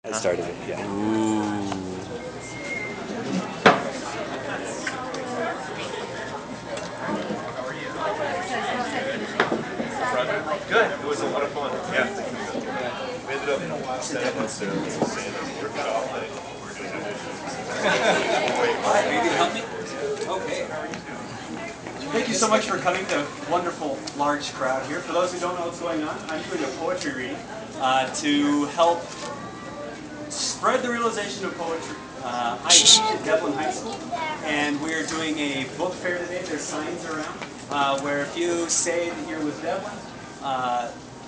I started it, yeah. Ooh. Good. It was a lot of fun. Yeah. We ended up setting up some workshop that we're doing Hi, are you going to help me? Okay. Thank you so much for coming to a wonderful, large crowd here. For those who don't know what's going on, I'm doing a poetry reading to help spread the realization of poetry. I teach at Devlin High School, and we're doing a book fair today. There's signs around where if you say that you're with Devlin,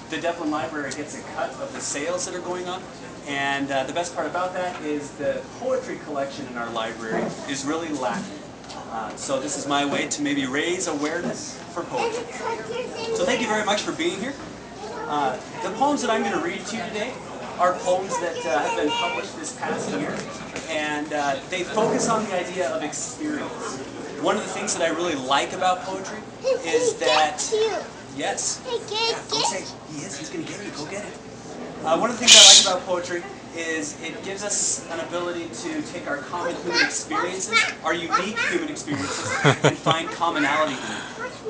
the Devlin Library gets a cut of the sales that are going on. And the best part about that is the poetry collection in our library is really lacking. So this is my way to maybe raise awareness for poetry. So thank you very much for being here. The poems that I'm going to read to you today are poems that have been published this past year, and they focus on the idea of experience. One of the things that I really like about poetry is that... Yes? Yeah, don't say he is. He's going to get it. Go get it. One of the things I like about poetry is it gives us an ability to take our common human experiences, our unique human experiences, and find commonality in them.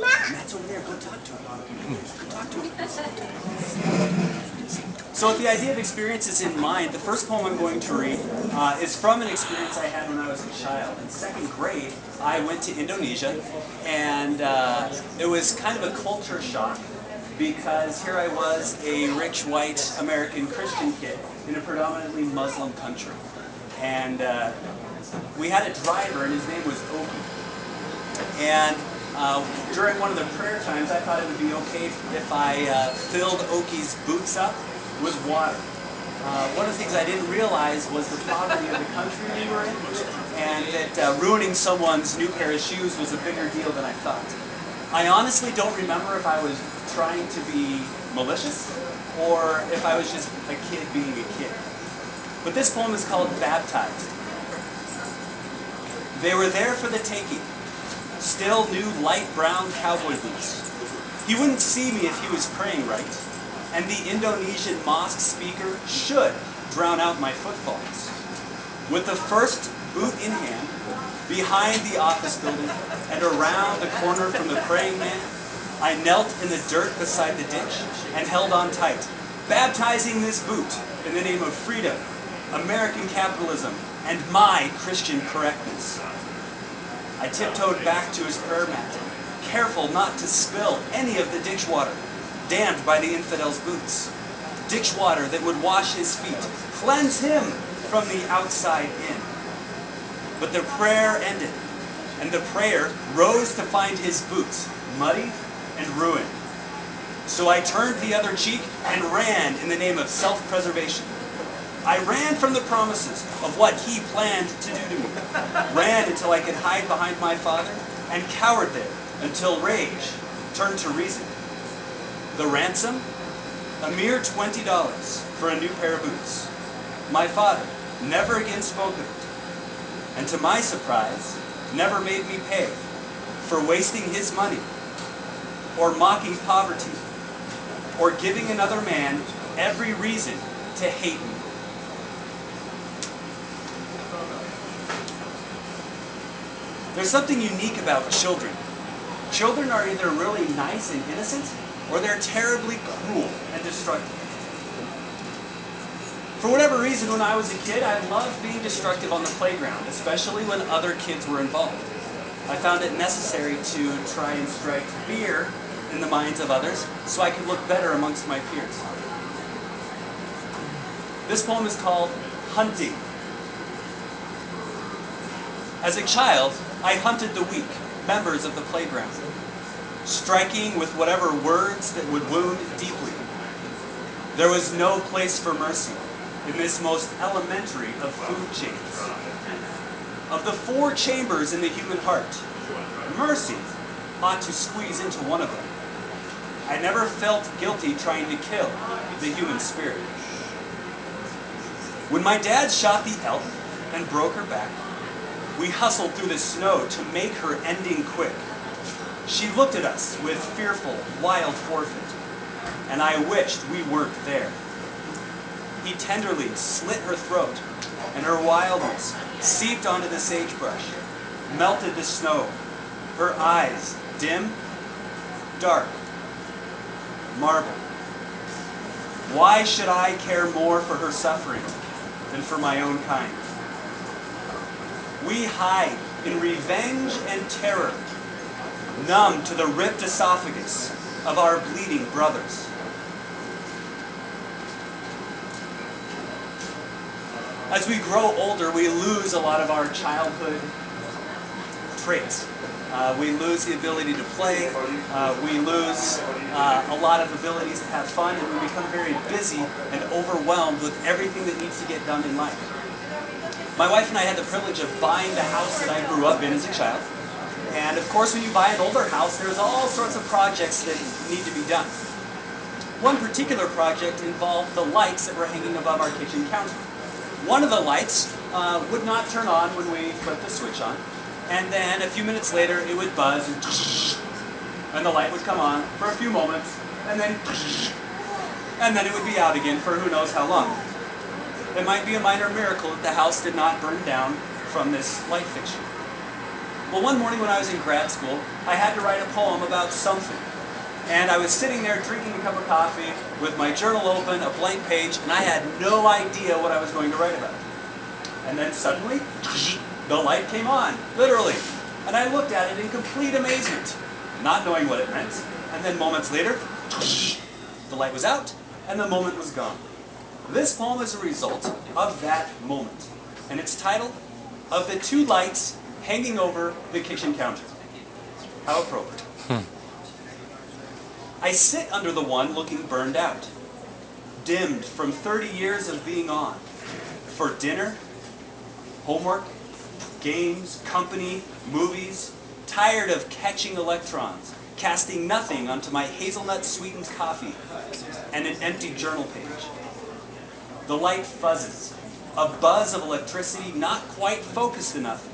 Matt's over there. Go talk to him. Go talk to him. So with the idea of experiences in mind, the first poem I'm going to read is from an experience I had when I was a child. In second grade, I went to Indonesia, and it was kind of a culture shock, because here I was, a rich, white, American Christian kid in a predominantly Muslim country. And we had a driver, and his name was Oki. And during one of the prayer times, I thought it would be okay if I filled Oki's boots up with water. One of the things I didn't realize was the poverty of the country we were in, and that ruining someone's new pair of shoes was a bigger deal than I thought. I honestly don't remember if I was trying to be malicious or if I was just a kid being a kid. But this poem is called Baptized. They were there for the taking. Still new light brown cowboy boots. He wouldn't see me if he was praying right, and the Indonesian mosque speaker should drown out my footfalls. With the first boot in hand, behind the office building, and around the corner from the praying man, I knelt in the dirt beside the ditch and held on tight, baptizing this boot in the name of freedom, American capitalism, and my Christian correctness. I tiptoed back to his prayer mat, careful not to spill any of the ditch water, dammed by the infidel's boots. Ditch water that would wash his feet, cleanse him from the outside in. But the prayer ended, and the prayer rose to find his boots muddy and ruined. So I turned the other cheek and ran in the name of self-preservation. I ran from the promises of what he planned to do to me. Ran until I could hide behind my father, and cowered there until rage turned to reason. The ransom? A mere $20 for a new pair of boots. My father never again spoke of it, and to my surprise, never made me pay for wasting his money, or mocking poverty, or giving another man every reason to hate me. There's something unique about children. Children are either really nice and innocent, or they're terribly cruel and destructive. For whatever reason, when I was a kid, I loved being destructive on the playground, especially when other kids were involved. I found it necessary to try and strike fear in the minds of others so I could look better amongst my peers. This poem is called Hunting. As a child, I hunted the weak, members of the playground, striking with whatever words that would wound deeply. There was no place for mercy in this most elementary of food chains. Of the 4 chambers in the human heart, mercy ought to squeeze into one of them. I never felt guilty trying to kill the human spirit. When my dad shot the elk and broke her back, we hustled through the snow to make her ending quick. She looked at us with fearful, wild forfeit, and I wished we weren't there. He tenderly slit her throat, and her wildness seeped onto the sagebrush, melted the snow. Her eyes, dim, dark, marble. Why should I care more for her suffering than for my own kind? We hide in revenge and terror, numb to the ripped esophagus of our bleeding brothers. As we grow older, we lose a lot of our childhood traits. We lose the ability to play. We lose a lot of abilities to have fun, and we become very busy and overwhelmed with everything that needs to get done in life. My wife and I had the privilege of buying the house that I grew up in as a child. And of course, when you buy an older house, there's all sorts of projects that need to be done. One particular project involved the lights that were hanging above our kitchen counter. One of the lights would not turn on when we flipped the switch on. And then a few minutes later, it would buzz, and the light would come on for a few moments, and then it would be out again for who knows how long. It might be a minor miracle that the house did not burn down from this light fixture. Well, one morning when I was in grad school, I had to write a poem about something. And I was sitting there drinking a cup of coffee with my journal open, a blank page, and I had no idea what I was going to write about. And then suddenly, the light came on, literally. And I looked at it in complete amazement, not knowing what it meant. And then moments later, the light was out, and the moment was gone. This poem is a result of that moment. And it's titled, Of the Two Lights Hanging Over the Kitchen Counter. How appropriate. I sit under the one looking burned out, dimmed from 30 years of being on, for dinner, homework, games, company, movies, tired of catching electrons, casting nothing onto my hazelnut-sweetened coffee, and an empty journal page. The light fuzzes, a buzz of electricity not quite focused enough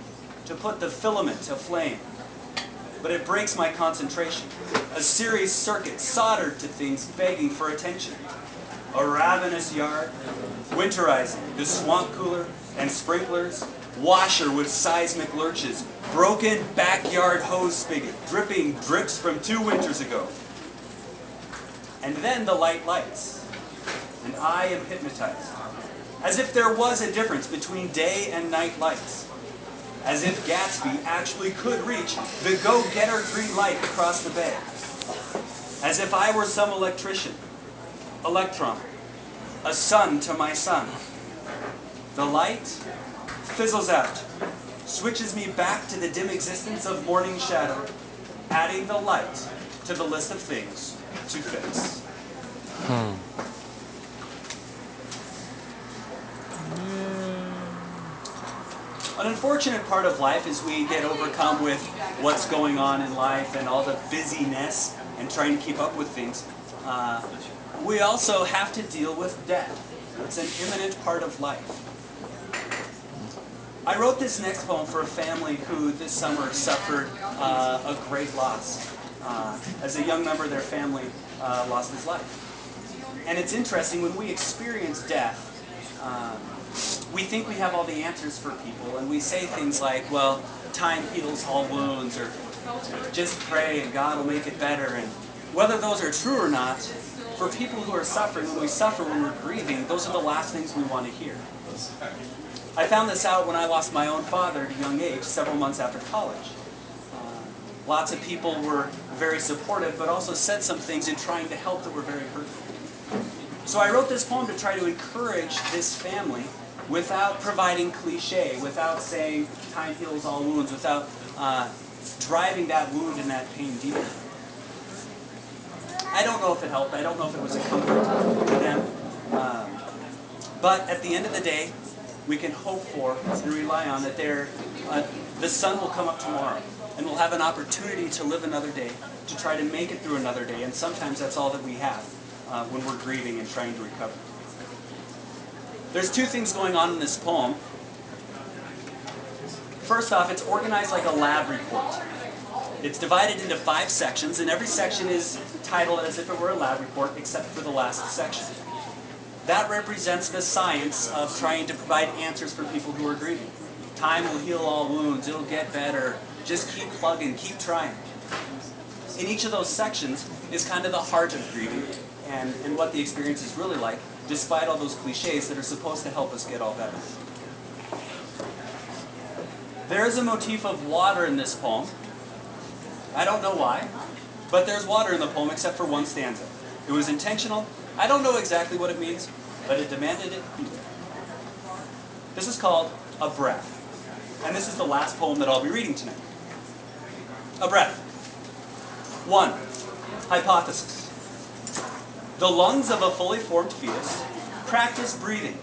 to put the filament aflame. But it breaks my concentration. A series circuit soldered to things begging for attention. A ravenous yard, winterizing, the swamp cooler and sprinklers, washer with seismic lurches, broken backyard hose spigot, dripping drips from 2 winters ago. And then the light lights, and I am hypnotized, as if there was a difference between day and night lights. As if Gatsby actually could reach the go-getter green light across the bay. As if I were some electrician, electron, a son to my son. The light fizzles out, switches me back to the dim existence of morning shadow, adding the light to the list of things to fix. An unfortunate part of life is we get overcome with what's going on in life and all the busyness and trying to keep up with things. We also have to deal with death. It's an imminent part of life. I wrote this next poem for a family who this summer suffered a great loss. As a young member of their family lost his life. And it's interesting, when we experience death, we think we have all the answers for people, and we say things like, well, time heals all wounds, or just pray and God will make it better. And whether those are true or not, for people who are suffering, when we suffer, when we're grieving, those are the last things we want to hear. I found this out when I lost my own father at a young age, several months after college. Lots of people were very supportive, but also said some things in trying to help that were very hurtful. So I wrote this poem to try to encourage this family without providing cliche, without saying time heals all wounds, without driving that wound and that pain deeper. I don't know if it helped. I don't know if it was a comfort to them. But at the end of the day, we can hope for and rely on that the sun will come up tomorrow, and we'll have an opportunity to live another day, to try to make it through another day. And sometimes that's all that we have when we're grieving and trying to recover. There's 2 things going on in this poem. First off, it's organized like a lab report. It's divided into 5 sections, and every section is titled as if it were a lab report, except for the last section. that represents the science of trying to provide answers for people who are grieving. Time will heal all wounds, it'll get better, just keep plugging, keep trying. In each of those sections is kind of the heart of grieving and what the experience is really like, despite all those cliches that are supposed to help us get all better. There is a motif of water in this poem. I don't know why, but there's water in the poem except for one stanza. It was intentional. I don't know exactly what it means, but it demanded it be there. This is called A Breath, and this is the last poem that I'll be reading tonight. A breath. 1. Hypothesis. The lungs of a fully formed fetus practice breathing,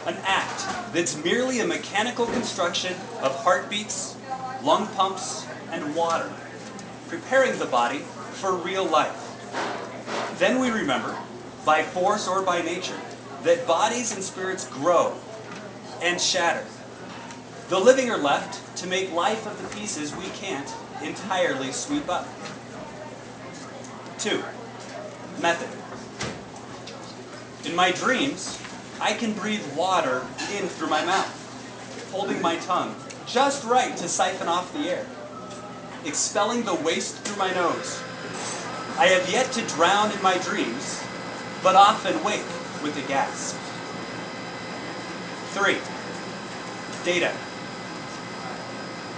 an act that's merely a mechanical construction of heartbeats, lung pumps, and water, preparing the body for real life. Then we remember, by force or by nature, that bodies and spirits grow and shatter. The living are left to make life of the pieces we can't entirely sweep up. 2. Method. In my dreams, I can breathe water in through my mouth, holding my tongue just right to siphon off the air, expelling the waste through my nose. I have yet to drown in my dreams, but often wake with a gasp. 3. Data.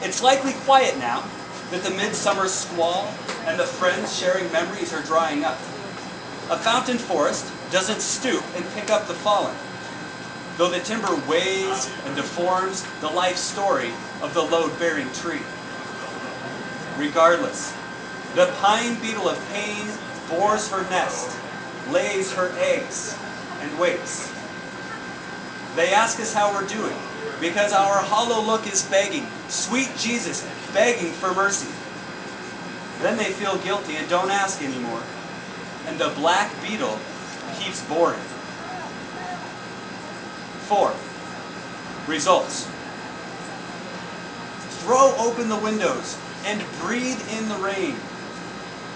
It's likely quiet now that the midsummer squall and the friends sharing memories are drying up. A fountain forest doesn't stoop and pick up the fallen, though the timber weighs and deforms the life story of the load-bearing tree. Regardless, the pine beetle of pain bores her nest, lays her eggs, and waits. They ask us how we're doing, because our hollow look is begging, sweet Jesus, begging for mercy. Then they feel guilty and don't ask anymore, and the black beetle keeps boring. 4. Results. Throw open the windows and breathe in the rain.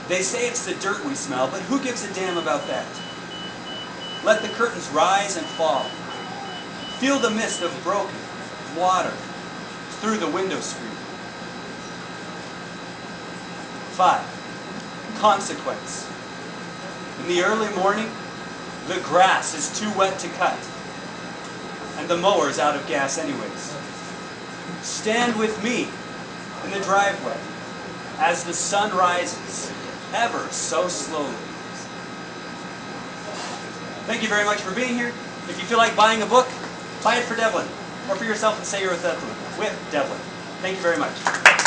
They say it's the dirt we smell, but who gives a damn about that? Let the curtains rise and fall. Feel the mist of broken water through the window screen. 5. Consequence. In the early morning, the grass is too wet to cut, and the mower's out of gas anyways. Stand with me in the driveway as the sun rises, ever so slowly. Thank you very much for being here. If you feel like buying a book, buy it for Devlin, or for yourself and say you're with Devlin. Thank you very much.